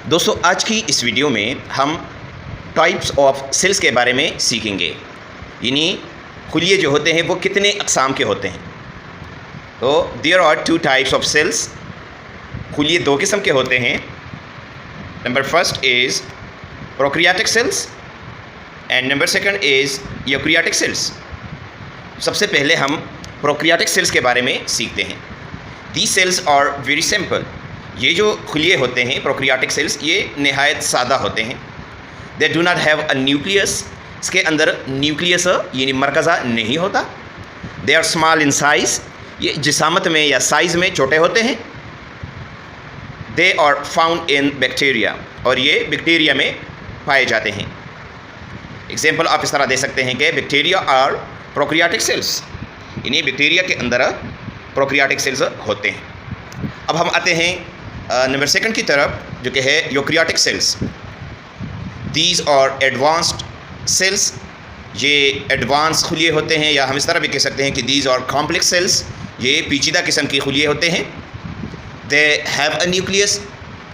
दोस्तों आज की इस वीडियो में हम टाइप्स ऑफ सेल्स के बारे में सीखेंगे, यानी खुलिये जो होते हैं वो कितने अक़साम के होते हैं। तो there are two types of cells. खुलिये दो किस्म के होते हैं। Number first is prokaryotic cells and number second is eukaryotic cells. सबसे पहले हम प्रोकैरियोटिक सेल्स के बारे में सीखते हैं। These cells are very simple. ये जो खुलिये होते हैं प्रोकैरियोटिक सेल्स, ये नहायत सादा होते हैं। They do not have a nucleus. इसके अंदर न्यूक्लियस यानी मरकज़ा नहीं होता। They are small in size. ये जिसामत में या साइज़ में छोटे होते हैं। They are found in bacteria, और ये बैक्टीरिया में पाए जाते हैं। एग्जाम्पल आप इस तरह दे सकते हैं कि बैक्टीरिया आर प्रोकैरियोटिक सेल्स, यानी बैक्टीरिया के अंदर प्रोकैरियोटिक सेल्स होते हैं। अब हम आते हैं नंबर सेकंड की तरफ, जो कि है eukaryotic cells. These are advanced cells. ये एडवांस खुलिये होते हैं, या हम इस तरह भी कह सकते हैं कि दीज आर कॉम्प्लेक्स सेल्स। ये पेचीदा किस्म के खुलिये होते हैं। They have a nucleus.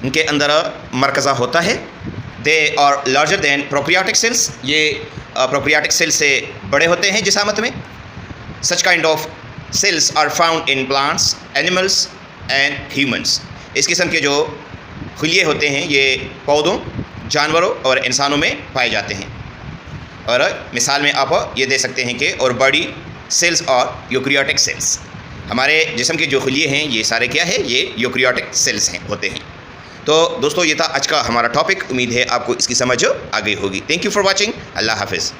इनके अंदर मरकज़ा होता है। They are larger than prokaryotic cells. ये प्रोकैरियोटिक सेल्स से बड़े होते हैं जिसामत में। Such kind of cells are found in plants, animals and humans. इस किस्म के जो खुलिये होते हैं ये पौधों, जानवरों और इंसानों में पाए जाते हैं। और मिसाल में आप ये दे सकते हैं कि और बॉडी सेल्स और यूकैरियोटिक सेल्स। हमारे जिस्म के जो खुलिये हैं ये सारे क्या है, ये यूकैरियोटिक सेल्स हैं होते हैं। तो दोस्तों ये था आज का हमारा टॉपिक। उम्मीद है आपको इसकी समझ आ गई होगी। Thank you for watching. अल्लाह हाफिज़।